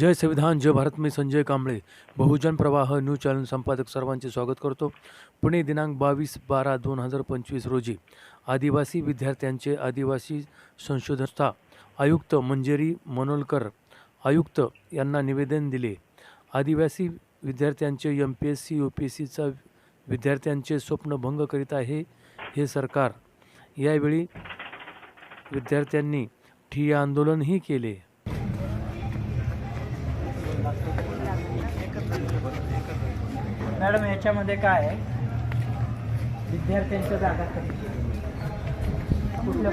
जय संविधान जय भारत. मी संजय कांबळे, बहुजन प्रवाह news channel संपादक सर्वांचे स्वागत करतो. पुणे दिनांक 22/12/2025 रोजी आदिवासी विद्यार्थ्यांचे आदिवासी संशोधन संस्था आयुक्त मंजिरी मनोलकर आयुक्त यांना निवेदन दिले. आदिवासी विद्यार्थ्यांचे MPSC UPSCचा विद्यार्थ्यांचे स्वप्न भंग करीत आहे हे सरकार. यावेळी विद्यार्थ्यांनी ठिय्या आंदोलनही केले. मॅडम याच्यामध्ये काय आहे, विद्यार्थ्यांच्या जागा कुठल्या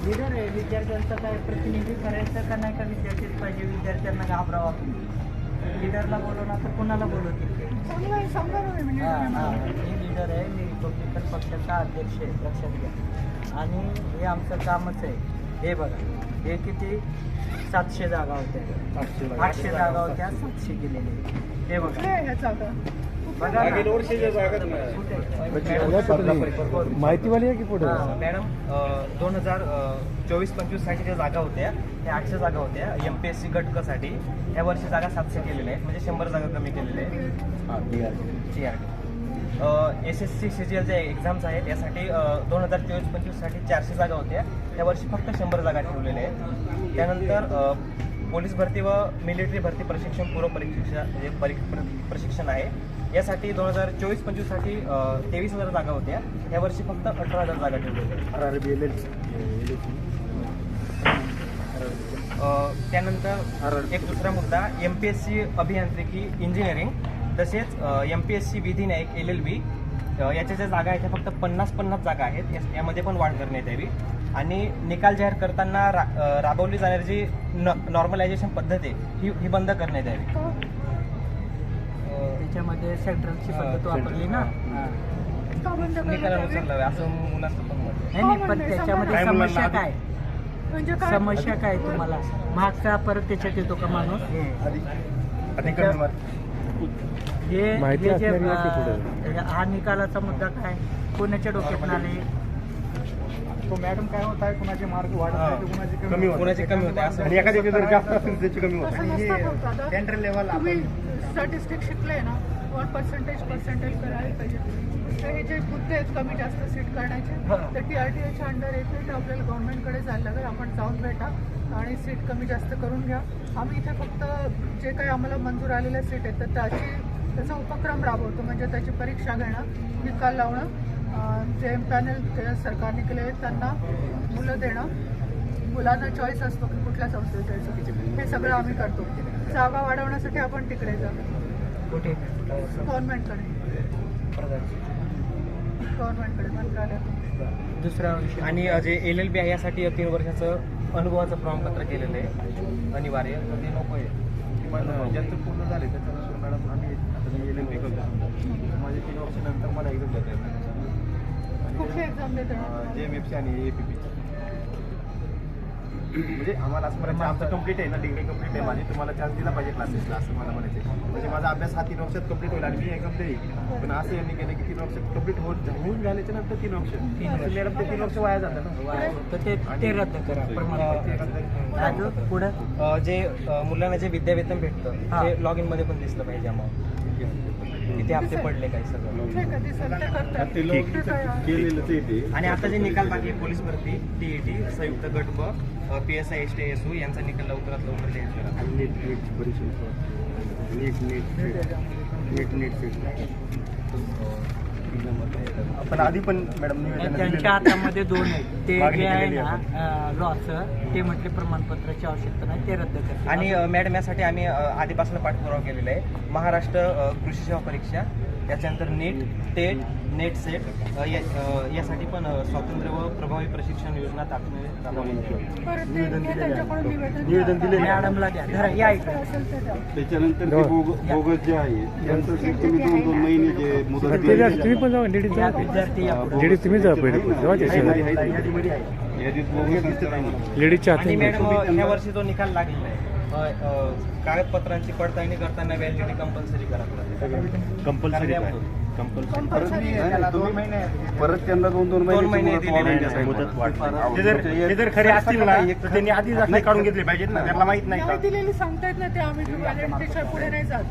लीडर आहे, विद्यार्थ्यांचा काय प्रतिनिधी करायचं का नाही का विद्यार्थीच पाहिजे, विद्यार्थ्यांना घाबरावा. लीडरला बोलवणार तर कुणाला बोलवतील? मी लीडर आहे, मी रिपब्लिकन पक्षाचा अध्यक्ष आहे, लक्षात घ्या. आणि हे आमचं कामच आहे. हे बघा, हे किती 700 जागा होत्या, 800 जागा होत्या, 700 गेलेले. हे बघा माहितीवाली आहे की पुढे मॅडम 2024-25 साठी ज्या जागा होत्या त्या 800 जागा होत्या MPSC गटकसाठी. या वर्षी जागा 700 केलेल्या आहेत, म्हणजे 100 जागा कमी केलेल्या आहेत. SSC CGL ज्या एक्झाम्स आहेत यासाठी 2024-25 साठी 400 जागा होत्या. या वर्षी फक्त 100 जागा ठेवलेल्या आहेत. त्यानंतर पोलीस भरती व मिलिटरी भरती प्रशिक्षण पूर्व प्रशिक्षण आहे. यासाठी 2024-25 साठी 23,000 जागा होत्या. या वर्षी फक्त 18,000 जागा ठेवलेल्या आहेत. त्यानंतर एक दुसरा मुद्दा, MPSC अभियांत्रिकी इंजिनिअरिंग तसेच MPSC विधी न्यायिक LLB याच्या ज्या जागा आहेत त्या फक्त 50 जागा आहेत. यामध्ये पण वाढ करण्यात यावी. आणि निकाल जाहीर करताना राबवली जाणारी जी नॉर्मलायझेशन पद्धत आहे ही बंद करण्यात यावी. त्याच्यामध्ये सेंट्रलची पद्धत वापरली ना, निकालानुसार लावे असं मुलांचं पण मत आहे. नाही, पण त्याच्यामध्ये समस्या काय, समस्या काय तुम्हाला मागचा परत त्याच्यात येतो का माणूस? हा निकालाचा मुद्दा काय, कोणाच्या डोक्यात आले? मॅडम काय होत आहे, कुणाचे मार्क वाढत आहे, कुणाचे कमी होत आहे असं. आणि एखाद्या जर जास्त असेल त्याची कमी होत आहे. सेंट्रल लेवल स्टॅटिस्टिक्स शिकले ना, 1% करायला पाहिजे. तर हे जे मुद्दे आहेत कमी जास्त सीट करण्याचे, तर TRTAच्या अंडर येते. तर आपल्याला गव्हर्नमेंटकडे जायला लागेल, आपण जाऊन भेटा आणि सीट कमी जास्त करून घ्या. आम्ही इथे फक्त जे काही आम्हाला मंजूर आलेल्या सीट आहेत तर त्याचा उपक्रम राबवतो. म्हणजे त्याची परीक्षा घेणं, निकाल लावणं, जे पॅनल सरकारने केले त्यांना मुलं देणं, मुलांना चॉईस असतो की कुठल्या संस्थेत जायचं, हे सगळं आम्ही करतो. जागा वाढवण्यासाठी आपण तिकडे जातो, कुठे? गव्हर्नमेंटकडे मंत्रालयात. दुसरा विषय, आणि जे LLB आहे यासाठी 3 वर्षाचं अनुभवाचं प्रमाणपत्र केलेलं आहे अनिवार्य. ते नको आहे. ज्यांचं पूर्ण झाले त्याच्यानंतर मॅडम आम्ही आता मी LLB करतो. माझे 3 वर्षानंतर मला एक्झाम देता येईल. कुठली एक्झाम देते? JMFC आणि APP. म्हणजे आम्हाला असं म्हणायचं, आमचं कम्प्लीट आहे ना, डिग्री कम्प्लीट आहे माझी, तुम्हाला चान्स दिला पाहिजे क्लासेसला, असं मला म्हणायचं. म्हणजे माझा अभ्यास हा 3 वर्षात कम्प्लीट होईल आणि मी एक्झाम देईल. पण असं यांनी केलं की 3 वर्षात कम्प्लीट होऊन झाल्याच्या नंतर 3 वर्ष मॅडम ते 3 वर्ष वाया जातं ना. तर ते रद्द करा प्रमाणपत्र. पुढं जे मुलांना जे विद्यावेतन भेटतं ते लॉग इन मध्ये पण दिसलं पाहिजे अमाऊंट, किती हप्ते पडले काय सगळं. आणि आता जे निकाल बाकी आहे, पोलीस भरती, TET, संयुक्त गट ब, PSI STSU यांचा निकाल लवकरात लवकर जाहीर करा. पण आधी पण मॅडम त्यांच्या हातामध्ये 2 आहेत. ते जे आहे ना लॉचं, ते म्हटले प्रमाणपत्राची आवश्यकता नाही, ते रद्द करते. आणि मॅडम यासाठी आम्ही आधीपासून पाठपुरावा केलेला आहे. महाराष्ट्र कृषी सेवा परीक्षा, त्याच्यानंतर NET, नेट सेट यासाठी पण स्वातंत्र्य व प्रभावी प्रशिक्षण योजना निवेदन दिले मॅडमला द्या. या इकडे. त्याच्यानंतर बोगस जे आहे त्यांचं तुम्ही 2 महिने जे मुदत तुम्ही पण जाऊ विद्यार्थी तुम्ही जा पहिले लेडीजच्या आणि मॅडम ह्या वर्षी जो निकाल लागलेला आहे, कागदपत्रांची पडताळणी करताना व्हॅलिडिटी कंपल्सरी करा. कंपल्सरी कंपल्सरी परत त्यांना 2-2 महिने ते जर खरे असतील ना तर त्यांनी आधी दाखले काढून घेतले पाहिजेत ना, त्यांना माहित नाही नाही का? दिलेली सांगतायत ना ते आम्ही व्हॅलिडिटीच्या पुढे नाही जात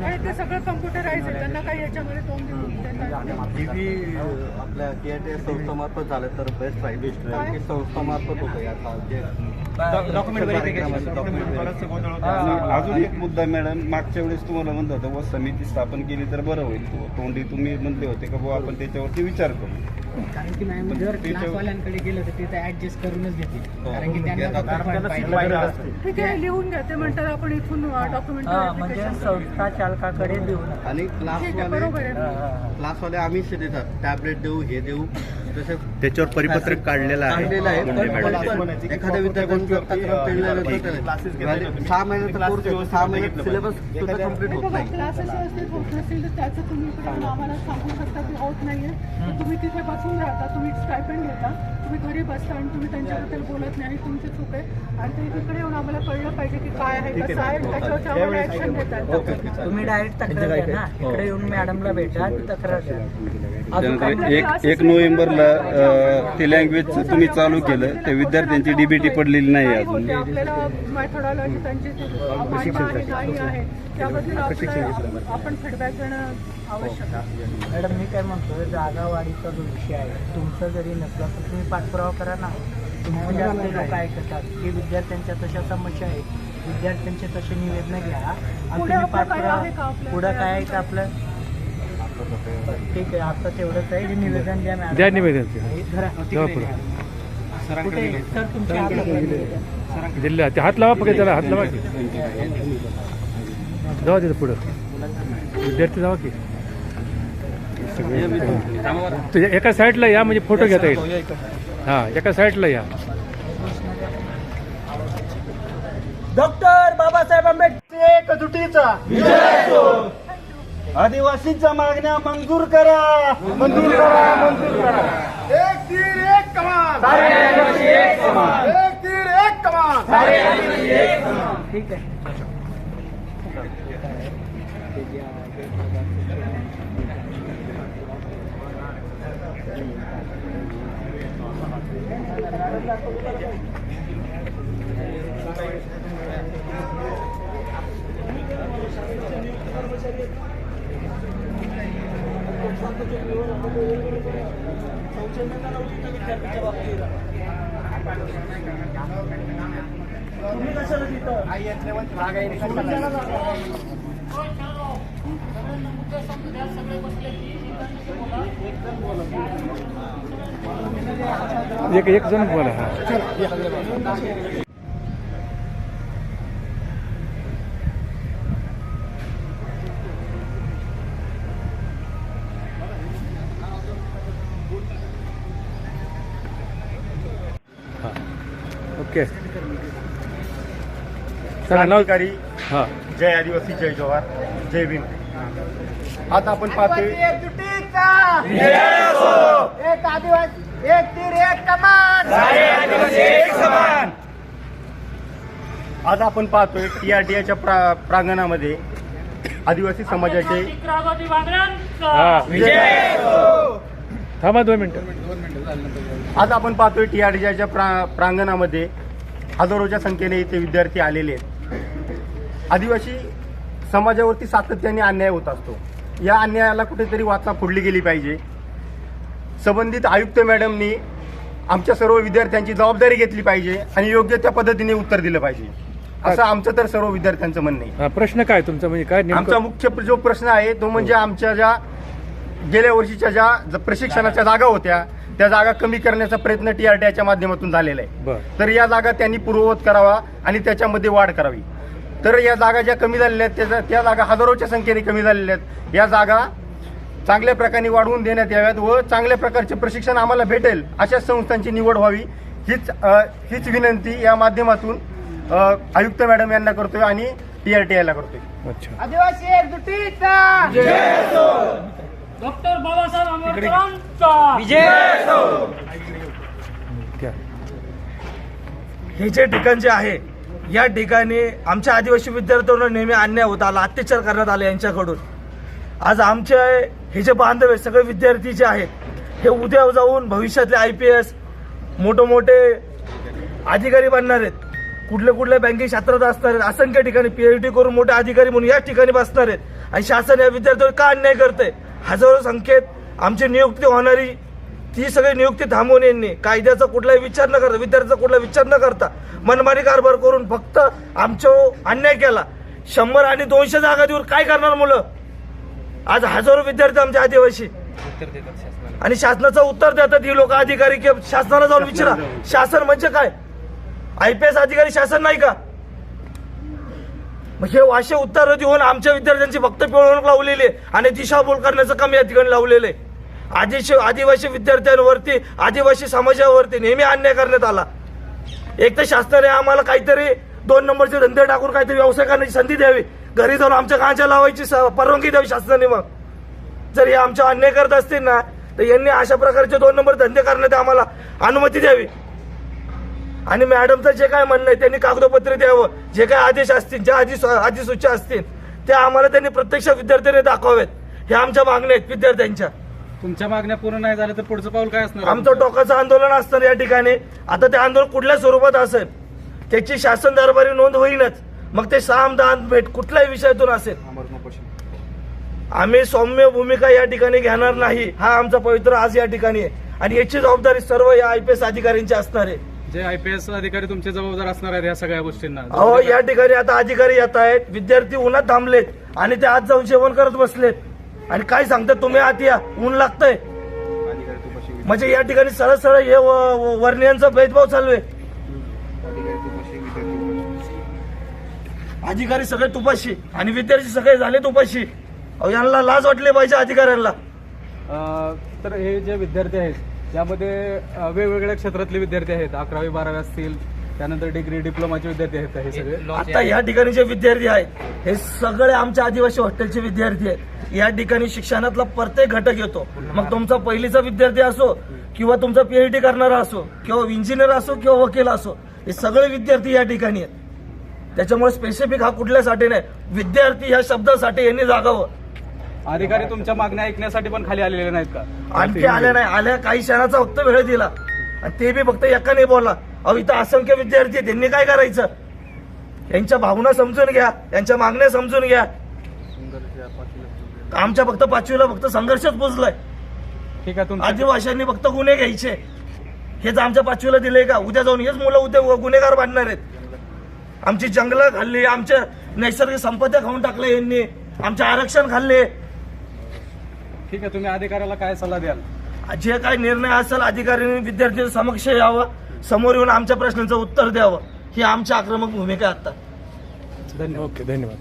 आणि ते सगळं कम्प्युटराइज आहे, त्यांना काही याच्यामध्ये तोंड देऊन आपल्या TRT संस्थामार्फत झालं तर बेस्ट राहील. की संस्थामार्फत होतं याचा डॉक्युमेंट व्हेरिफिकेशन अजून एक मुद्दा मॅडम, मागच्या वेळेस तुम्हाला म्हणत होतं व समिती स्थापन केली तर बरं होईल. तोंडी तुम्ही म्हणले होते का बुवा आपण त्याच्यावरती विचार करू. कारण की मॅम जर क्लासवाल्यांकडे गेलं तर तिथे ऍडजस्ट करूनच घेतील, कारण की त्यांना फक्त त्यांना fund सीट पाहिजे. पाहिजे असते. ठीक आहे लिहून घ्या ते म्हणतात आपण इथून डॉक्युमेंट म्हणजे संस्था चालकाकडे देऊ नका. आणि ठीक आहे बरोबर आहे. क्लासवाले आम्हीच देतात, टॅबलेट देऊ, हे देऊ, तसे त्याच्यावर परिपत्रक काढलेलं काढलेलं आहे. पण एखाद्या विद्यार्थ्यांचं तक्रार पेंडलेलं Classes घेतले तर तुम्ही. 6 महिन्याचा कोर्स आहे, 6 महिन्यात सिलेबस सुद्धा एखाद्या- कम्प्लीट होत नाही. क्लासेस व्यवस्थित होत नसेल तर त्याचं तुम्ही इकडे येऊन आम्हाला सांगू शकता की होत नाहीये, तर तुम्ही तिथे बसून राहता, तुम्ही स्टायपेंड घेता, तुम्ही घरी बसता आणि तुम्ही त्यांच्याबद्दल बोलत नाही, तुमची चूक आहे आणि ते तिकडे येऊन आम्हाला कळलं पाहिजे की काय आहे कसं आहे, त्याच्यावरती आम्हाला ऍक्शन घेतात. तुम्ही डायरेक्ट तक्रार द्या ना, इकडे येऊन मॅडमला भेटा, ती तक्रार द्या. अजून काय? त्यानंतर 1 नोव्हेंबरला ते लँग्वेज तुम्ही चालू केलं, त्या विद्यार्थ्यांची डीबीटी पडलेली नाही काय अजून. होते आपल्याला मेथोडॉलॉजी त्यांची मान्य आहे नाही आहे त्याबद्दल आपण फीडबॅक देणं आवश्यक आहे. मॅडम मी काय म्हणतो, जागा वाढीचा जो विषय आहे तुमचा जरी नसला तर तुम्ही पाठपुरावा करा ना. तुम्ही जास्त लोक ऐकतात की विद्यार्थ्यांच्या तशा समस्या आहेत, विद्यार्थ्यांचे तसे निवेदन घ्या आणि पुढे तुम्ही आपलं काय पाठपुरावा आहे का आपलं? पुढं काय आहे का आपलं? ठीक आहे, आता तेवढंच आहे, हे निवेदन द्या मॅडम. द्या निवेदन ते. हे धरा. जाऊ पुढे. कुठे आहे? सर तुमच्या हातात आहे निवेदन. दिल्ली ते हात लावा फक्त त्याला हात लावा की जावा तिथं पुढं विद्यार्थी जावा की तुझ्या एका साईडला या म्हणजे फोटो घेता येईल. हां एका साईडला या. डॉक्टर बाबासाहेब आंबेडकर एकजुटीचा आदिवासींच्या मागण्या मंजूर करा. एक तीर एक कमान, एक तीर एक कमान. ठीक आहे. एक जण बोला. हां ओके चला नाव. क्रांतिकारी हां जय आदिवासी, जय जवाहर, जय भीम. आता आपण पाहतोय एक आदिवासी एक तीर एक कमान. आज आपण पाहतोय TRTच्या प्रांगणामध्ये आदिवासी समाजाचे हां थांबा 2 मिनिटं. आज आपण पाहतोय TRTच्या प्रांगणामध्ये हजारोच्या संख्येने इथे विद्यार्थी आलेले आहेत. आदिवासी समाजावरती सातत्याने अन्याय होत असतो. या अन्यायाला कुठेतरी वाचा फोडली गेली पाहिजे. संबंधित आयुक्त मॅडमनी आमच्या सर्व विद्यार्थ्यांची जबाबदारी घेतली पाहिजे आणि योग्य त्या पद्धतीने उत्तर दिलं पाहिजे, असं आमचं तर सर्व विद्यार्थ्यांचं म्हणणं आहे. हां प्रश्न काय तुमचा म्हणजे काय आमचा नेमकं? मुख्य जो प्रश्न आहे तो म्हणजे आमच्या ज्या गेल्या वर्षीच्या ज्या प्रशिक्षणाच्या जागा होत्या त्या जागा कमी करण्याचा प्रयत्न TRTच्या माध्यमातून झालेला आहे. बरं तर या जागा त्यांनी पूर्ववत करावा आणि त्याच्यामध्ये वाढ करावी. तर या जागा ज्या कमी झालेल्या आहेत त्या जागा हजारोच्या संख्येने कमी झालेल्या आहेत. या जागा चांगल्या प्रकारे वाढवून देण्यात याव्यात व चांगल्या प्रकारचे प्रशिक्षण आम्हाला भेटेल अशा संस्थांची निवड व्हावी हीच विनंती या माध्यमातून आयुक्त मॅडम यांना करतोय आणि TRTला करतोय. अच्छा आदिवासी एकजुटीचा डॉक्टर बाबासाहेब आंबेडकरांचा विजय. क्या हे जे ठिकाण जे आहे या ठिकाणी आमच्या आदिवासी विद्यार्थ्यांवर नेहमी अन्याय होत आला, अत्याचार करण्यात आला यांच्याकडून. आज आमचे हे जे बांधव आहेत सगळे विद्यार्थी जे आहेत हे उद्या जाऊन भविष्यातले IPS मोठे अधिकारी बनणार आहेत. कुठल्या बँकिंग क्षेत्रात असणार आहेत. असंख्य ठिकाणी PhD करून मोठे अधिकारी म्हणून याच ठिकाणी बसणार आहेत. आणि शासन या विद्यार्थ्यांवर का अन्याय करतंय? हजारो संख्येत आमची नियुक्ती होणारी ती सगळी नियुक्ती थांबवून यांनी कायद्याचा कुठलाही विचार न करता विद्यार्थ्याचा कुठला विचार न करता मनमानी कारभार करून फक्त आमच्यावर अन्याय केला. 100 आणि 200 जागा देऊन काय करणार मुलं? आज हजारो विद्यार्थी आमचे आदिवासी आणि शासनाचं उत्तर देतात ही लोक अधिकारी की शासनाला जाऊन विचारा शासन म्हणजे काय? IPS अधिकारी शासन नाही का? मग हे असे उत्तर देऊन आमच्या विद्यार्थ्यांची फक्त पिळवणूक लावलेली आहे आणि दिशाभूल करण्याचं काम या ठिकाणी लावलेलं आहे. आदिवासी विद्यार्थ्यांवरती आदिवासी समाजावरती नेहमी अन्याय करण्यात आला. एक तर शासनाने आम्हाला काहीतरी 2 नंबरचे धंदे टाकून काहीतरी व्यवसाय करण्याची संधी द्यावी. घरी जाऊन आमच्या गांजा लावायची परवानगी द्यावी शासनाने. मग जर हे आमच्या अन्याय करत असतील ना तर यांनी अशा प्रकारचे 2 नंबर धंदे करण्यात आम्हाला अनुमती द्यावी. आणि मॅडमचं जे काय म्हणणं आहे त्यांनी कागदोपत्री द्यावं. जे काय आदेश असतील ज्या अधिसूचना असतील त्या आम्हाला त्यांनी प्रत्यक्ष विद्यार्थ्यांनी दाखवावेत. हे आमच्या मागण्या आहेत विद्यार्थ्यांच्या. तुमच्या मागण्या पूर्ण नाही झाल्या तर पुढचं पाऊल काय असणार? आमचं टोकाचं आंदोलन असणार या ठिकाणी. आता ते आंदोलन कुठल्या स्वरूपात असेल त्याची शासन दरबारी नोंद होईलच. मग ते साम दान भेट कुठल्याही विषयातून असेल आम्ही सौम्य भूमिका या ठिकाणी घेणार नाही. हा आमचा पवित्र आज या ठिकाणी आहे आणि याची जबाबदारी सर्व या IPS अधिकाऱ्यांची असणार आहे. जे IPS अधिकारी तुमचे जबाबदार असणार आहेत या सगळ्या गोष्टींना. अहो या ठिकाणी आता अधिकारी येत आहेत. विद्यार्थी उन्हात थांबलेत आणि ते आज जाऊन जेवण करत बसलेत आणि काय सांगतात तुम्ही आत या ऊन लागतंय. म्हणजे या ठिकाणी सरळ हे वर्णियांचा भेदभाव चालू आहे. अधिकारी सगळे तुपाशी आणि विद्यार्थी सगळे झाले तुपाशी. अहो यांना लाज वाटली पाहिजे अधिकाऱ्यांना. तर हे जे विद्यार्थी आहेत यामध्ये वेगवेगळ्या क्षेत्रातले विद्यार्थी आहेत. 11वी 12वी असतील, त्यानंतर डिग्री डिप्लोमाचे विद्यार्थी आहेत हे सगळे. आता या ठिकाणी जे विद्यार्थी आहेत हे सगळे आमच्या आदिवासी हॉस्टेलचे विद्यार्थी आहेत. या ठिकाणी शिक्षणातला प्रत्येक घटक येतो. मग तुमचा पहिलीचा विद्यार्थी असो किंवा तुमचा PhD करणारा असो किंवा इंजिनियर असो किंवा वकील असो हे सगळे विद्यार्थी या ठिकाणी आहेत. त्याच्यामुळे स्पेसिफिक हा कुठल्यासाठी नाही विद्यार्थी ह्या शब्दासाठी यांनी जागावं. अधिकारी तुमच्या मागण्या ऐकण्यासाठी पण खाली आलेले नाहीत का? आणखी आल्या नाही. आल्या काही क्षणाचा फक्त वेळ दिला आणि ते बी फक्त एकाने बोलला. अहो इथं असंख्य विद्यार्थी आहेत. त्यांनी काय करायचं? यांच्या भावना समजून घ्या, यांच्या मागण्या समजून घ्या. आमच्या फक्त 5वीला फक्त संघर्षच पुजलाय. ठीक आहे. तुमच्या आदिवासींनी फक्त गुन्हे घ्यायचे हेच आमच्या 5वीला दिले का? उद्या जाऊन हेच मुलं उद्या गुन्हेगार बांधणार आहेत. आमची जंगलं खाल्ली, आमच्या नैसर्गिक संपत्त्या खाऊन टाकल्या यांनी, आमचे आरक्षण खाल्ले. ठीक आहे. तुम्ही अधिकाऱ्याला काय सल्ला द्याल? जे काही निर्णय असेल अधिकाऱ्यांनी विद्यार्थी समक्ष यावं, समोर येऊन आमच्या प्रश्नांचं उत्तर द्यावं. ही आमची आक्रमक भूमिका आहे आता. ओके, धन्यवाद.